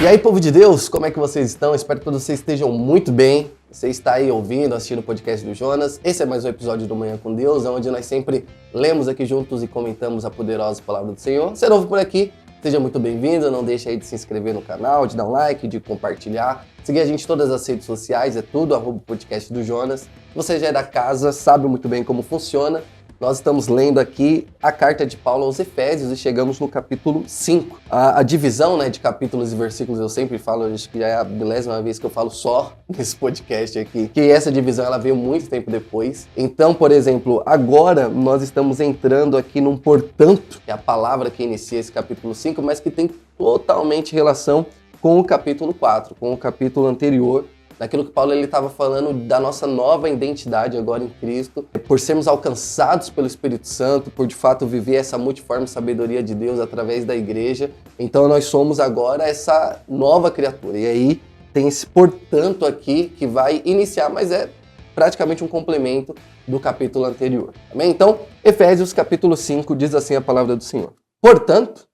E aí, povo de Deus, como é que vocês estão? Espero que todos vocês estejam muito bem. Você está aí ouvindo, assistindo o podcast do Jonas. Esse é mais um episódio do Manhã com Deus, onde nós sempre lemos aqui juntos e comentamos a poderosa palavra do Senhor. Se é novo por aqui, seja muito bem-vindo. Não deixe aí de se inscrever no canal, de dar um like, de compartilhar. Seguir a gente em todas as redes sociais, é tudo @podcast do Jonas. Se você já é da casa, sabe muito bem como funciona. Nós estamos lendo aqui a carta de Paulo aos Efésios e chegamos no capítulo 5. A divisão, de capítulos e versículos eu sempre falo, acho que já é a milésima vez que eu falo só nesse podcast aqui, que essa divisão ela veio muito tempo depois. Então, por exemplo, agora nós estamos entrando aqui num portanto, que é a palavra que inicia esse capítulo 5, mas que tem totalmente relação com o capítulo 4, com o capítulo anterior, daquilo que Paulo estava falando da nossa nova identidade agora em Cristo, por sermos alcançados pelo Espírito Santo, por de fato viver essa multiforme sabedoria de Deus através da igreja. Então nós somos agora essa nova criatura. E aí tem esse portanto aqui que vai iniciar, mas é praticamente um complemento do capítulo anterior. Amém? Então, Efésios capítulo 5 diz assim a palavra do Senhor. Portanto,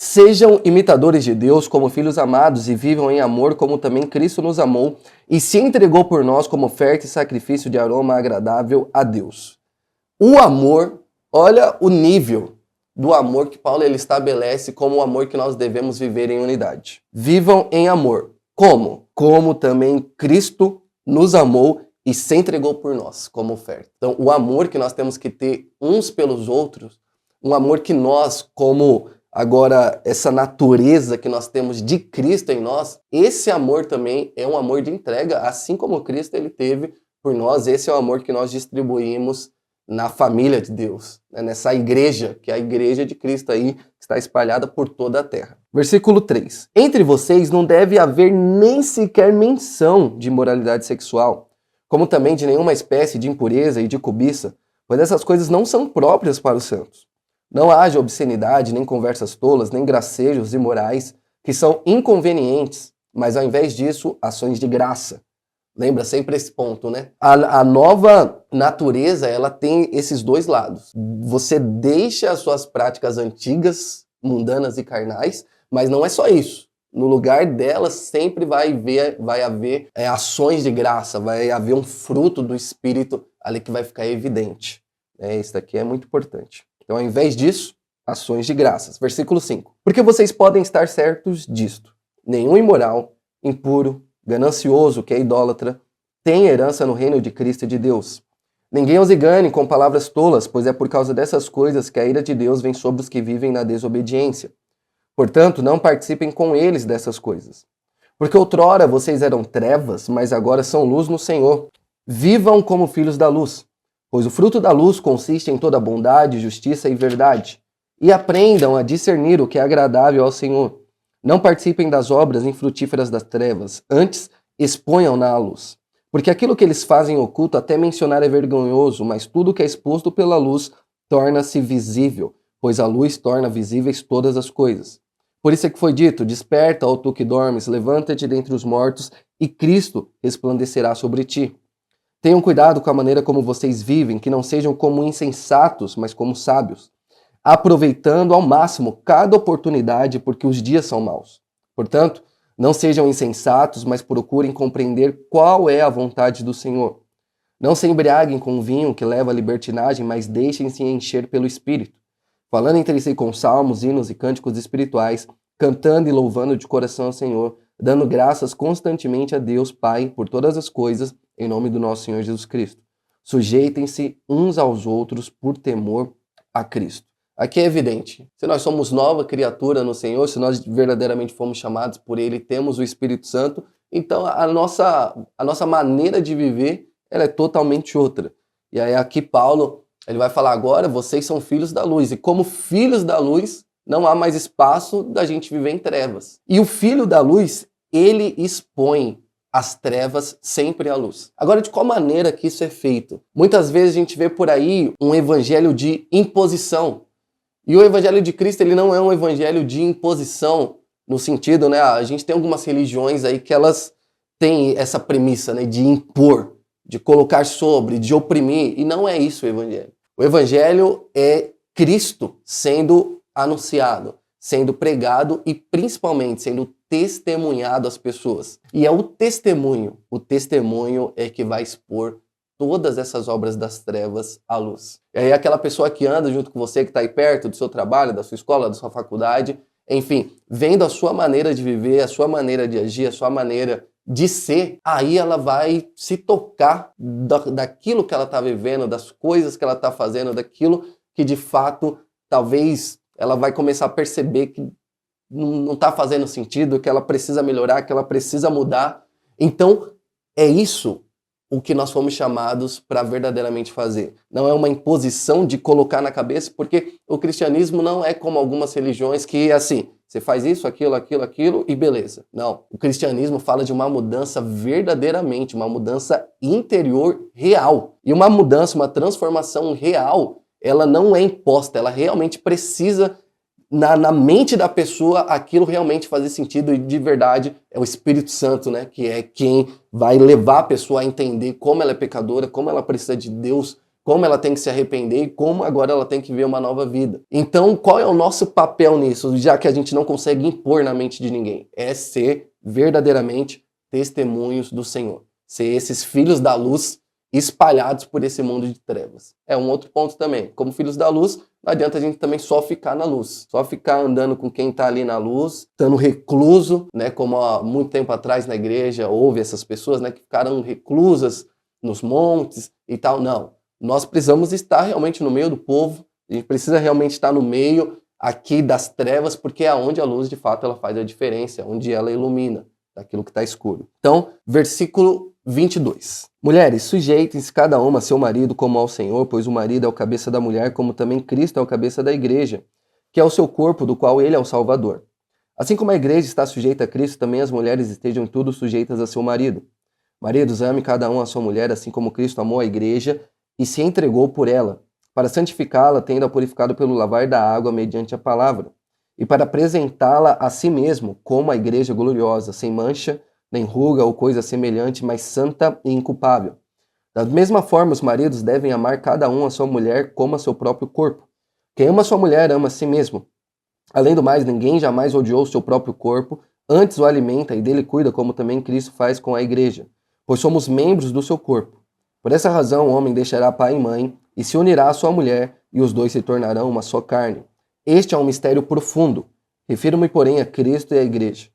sejam imitadores de Deus como filhos amados e vivam em amor como também Cristo nos amou e se entregou por nós como oferta e sacrifício de aroma agradável a Deus. O amor, olha o nível do amor que Paulo ele estabelece como o amor que nós devemos viver em unidade. Vivam em amor. Como? Como também Cristo nos amou e se entregou por nós como oferta. Então, o amor que nós temos que ter uns pelos outros, um amor que nós, como agora, essa natureza que nós temos de Cristo em nós, esse amor também é um amor de entrega, assim como Cristo ele teve por nós. Esse é o amor que nós distribuímos na família de Deus, nessa igreja, que é a igreja de Cristo aí, que está espalhada por toda a terra. Versículo 3. Entre vocês não deve haver nem sequer menção de imoralidade sexual, como também de nenhuma espécie de impureza e de cobiça, pois essas coisas não são próprias para os santos. Não haja obscenidade, nem conversas tolas, nem gracejos imorais, que são inconvenientes, mas ao invés disso, ações de graça. Lembra sempre esse ponto, né? A nova natureza, ela tem esses dois lados. Você deixa as suas práticas antigas, mundanas e carnais, mas não é só isso. No lugar delas sempre vai haver ações de graça, vai haver um fruto do Espírito ali que vai ficar evidente. Isso daqui é muito importante. Então, ao invés disso, ações de graças. Versículo 5. Porque vocês podem estar certos disto. Nenhum imoral, impuro, ganancioso, que é idólatra, tem herança no reino de Cristo e de Deus. Ninguém os engane com palavras tolas, pois é por causa dessas coisas que a ira de Deus vem sobre os que vivem na desobediência. Portanto, não participem com eles dessas coisas. Porque outrora vocês eram trevas, mas agora são luz no Senhor. Vivam como filhos da luz. Pois o fruto da luz consiste em toda bondade, justiça e verdade. E aprendam a discernir o que é agradável ao Senhor. Não participem das obras infrutíferas das trevas, antes exponham-na à luz. Porque aquilo que eles fazem oculto até mencionar é vergonhoso, mas tudo que é exposto pela luz torna-se visível, pois a luz torna visíveis todas as coisas. Por isso é que foi dito, desperta, ó tu que dormes, levanta-te dentre os mortos, e Cristo resplandecerá sobre ti. Tenham cuidado com a maneira como vocês vivem, que não sejam como insensatos, mas como sábios, aproveitando ao máximo cada oportunidade, porque os dias são maus. Portanto, não sejam insensatos, mas procurem compreender qual é a vontade do Senhor. Não se embriaguem com vinho que leva à libertinagem, mas deixem-se encher pelo Espírito, falando entre si com salmos, hinos e cânticos espirituais, cantando e louvando de coração ao Senhor, dando graças constantemente a Deus Pai por todas as coisas, em nome do nosso Senhor Jesus Cristo. Sujeitem-se uns aos outros por temor a Cristo. Aqui é evidente, se nós somos nova criatura no Senhor, se nós verdadeiramente fomos chamados por Ele, temos o Espírito Santo, então a nossa maneira de viver ela é totalmente outra. E aí aqui Paulo ele vai falar agora, vocês são filhos da luz, e como filhos da luz, não há mais espaço da gente viver em trevas. E o filho da luz, ele expõe as trevas sempre à luz. Agora, de qual maneira que isso é feito? Muitas vezes a gente vê por aí um evangelho de imposição. E o evangelho de Cristo, ele não é um evangelho de imposição, no sentido, a gente tem algumas religiões aí que elas têm essa premissa, de impor, de colocar sobre, de oprimir, e não é isso o evangelho. O evangelho é Cristo sendo anunciado, sendo pregado e principalmente sendo testemunhado às pessoas. E é o testemunho é que vai expor todas essas obras das trevas à luz. E aí aquela pessoa que anda junto com você, que está aí perto do seu trabalho, da sua escola, da sua faculdade, enfim, vendo a sua maneira de viver, a sua maneira de agir, a sua maneira de ser, aí ela vai se tocar daquilo que ela está vivendo, das coisas que ela está fazendo, daquilo que de fato talvez ela vai começar a perceber que não está fazendo sentido, que ela precisa melhorar, que ela precisa mudar. Então, é isso o que nós fomos chamados para verdadeiramente fazer. Não é uma imposição de colocar na cabeça, porque o cristianismo não é como algumas religiões que, assim, você faz isso, aquilo e beleza. Não. O cristianismo fala de uma mudança verdadeiramente, uma mudança interior real. E uma mudança, uma transformação real, ela não é imposta, ela realmente precisa na mente da pessoa aquilo realmente fazer sentido, e de verdade é o Espírito Santo, né, que é quem vai levar a pessoa a entender como ela é pecadora, como ela precisa de Deus, como ela tem que se arrepender e como agora ela tem que viver uma nova vida. Então, qual é o nosso papel nisso, já que a gente não consegue impor na mente de ninguém? É ser verdadeiramente testemunhos do Senhor, ser esses filhos da luz espalhados por esse mundo de trevas. É um outro ponto também. Como filhos da luz, não adianta a gente também só ficar na luz, só ficar andando com quem está ali na luz, estando recluso, né? Como há muito tempo atrás na igreja houve essas pessoas, né, que ficaram reclusas nos montes e tal. Não. Nós precisamos estar realmente no meio do povo, a gente precisa realmente estar no meio aqui das trevas, porque é onde a luz de fato ela faz a diferença, onde ela ilumina daquilo que está escuro. Então, versículo 22. Mulheres, sujeitem-se cada uma a seu marido como ao Senhor, pois o marido é o cabeça da mulher, como também Cristo é o cabeça da igreja, que é o seu corpo, do qual ele é o Salvador. Assim como a igreja está sujeita a Cristo, também as mulheres estejam em tudo sujeitas a seu marido. Maridos, ame cada um a sua mulher, assim como Cristo amou a igreja e se entregou por ela, para santificá-la, tendo-a purificado pelo lavar da água mediante a palavra, e para apresentá-la a si mesmo como a igreja gloriosa, sem mancha, nem ruga ou coisa semelhante, mas santa e inculpável. Da mesma forma, os maridos devem amar cada um a sua mulher como a seu próprio corpo. Quem ama a sua mulher ama a si mesmo. Além do mais, ninguém jamais odiou o seu próprio corpo, antes o alimenta e dele cuida, como também Cristo faz com a igreja, pois somos membros do seu corpo. Por essa razão, o homem deixará pai e mãe e se unirá à sua mulher, e os dois se tornarão uma só carne. Este é um mistério profundo. Refiro-me, porém, a Cristo e à igreja.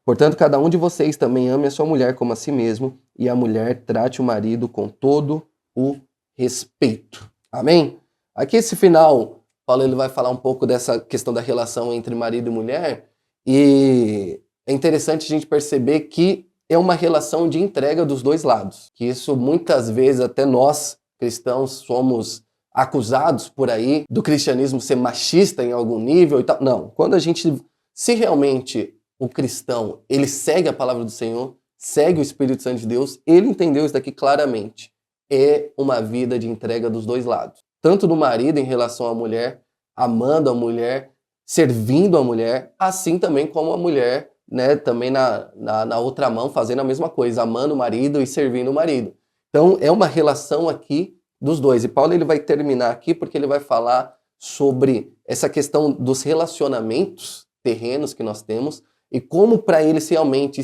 Portanto, cada um de vocês também ame a sua mulher como a si mesmo, e a mulher trate o marido com todo o respeito. Amém? Aqui esse final, Paulo ele vai falar um pouco dessa questão da relação entre marido e mulher, e é interessante a gente perceber que é uma relação de entrega dos dois lados. Que isso muitas vezes até nós, cristãos, somos acusados por aí do cristianismo ser machista em algum nível e tal. Não, quando a gente, se realmente o cristão, ele segue a palavra do Senhor, segue o Espírito Santo de Deus, ele entendeu isso daqui claramente. É uma vida de entrega dos dois lados. Tanto do marido em relação à mulher, amando a mulher, servindo a mulher, assim também como a mulher, né, também na outra mão, fazendo a mesma coisa, amando o marido e servindo o marido. Então, é uma relação aqui dos dois. E Paulo ele vai terminar aqui porque ele vai falar sobre essa questão dos relacionamentos terrenos que nós temos e como para eles realmente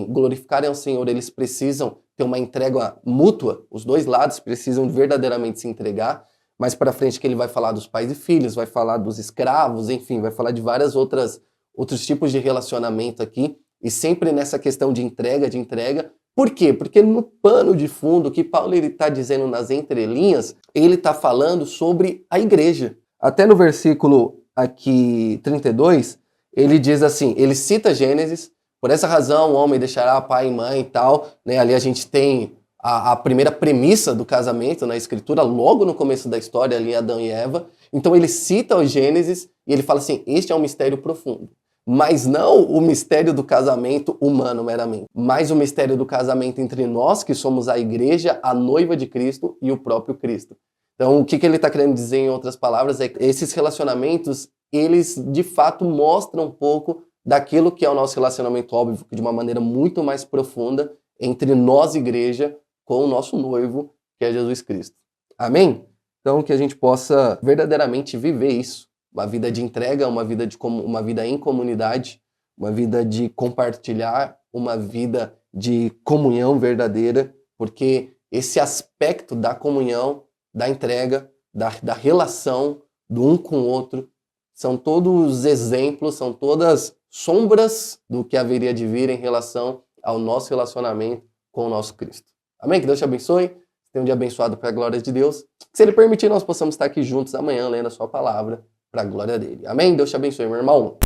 glorificarem ao Senhor, eles precisam ter uma entrega mútua, os dois lados precisam verdadeiramente se entregar. Mais para frente que ele vai falar dos pais e filhos, vai falar dos escravos, enfim, vai falar de várias outros tipos de relacionamento aqui, e sempre nessa questão de entrega. Por quê? Porque no pano de fundo, que Paulo está dizendo nas entrelinhas, ele está falando sobre a igreja. Até no versículo aqui 32, ele diz assim, ele cita Gênesis, por essa razão o homem deixará pai e mãe e tal, né? Ali a gente tem a primeira premissa do casamento na escritura, logo no começo da história, ali Adão e Eva. Então ele cita o Gênesis e ele fala assim, este é um mistério profundo. Mas não o mistério do casamento humano meramente, mas o mistério do casamento entre nós, que somos a igreja, a noiva de Cristo e o próprio Cristo. Então, o que ele está querendo dizer, em outras palavras, é que esses relacionamentos, eles de fato mostram um pouco daquilo que é o nosso relacionamento, óbvio, de uma maneira muito mais profunda, entre nós, igreja, com o nosso noivo, que é Jesus Cristo. Amém? Então, que a gente possa verdadeiramente viver isso. Uma vida de entrega, uma vida em comunidade, uma vida de compartilhar, uma vida de comunhão verdadeira, porque esse aspecto da comunhão, da entrega, da relação do um com o outro, são todos exemplos, são todas sombras do que haveria de vir em relação ao nosso relacionamento com o nosso Cristo. Amém? Que Deus te abençoe. Tenha um dia abençoado para a glória de Deus. Se Ele permitir, nós possamos estar aqui juntos amanhã, lendo a sua palavra para a glória dele. Amém? Deus te abençoe, meu irmão.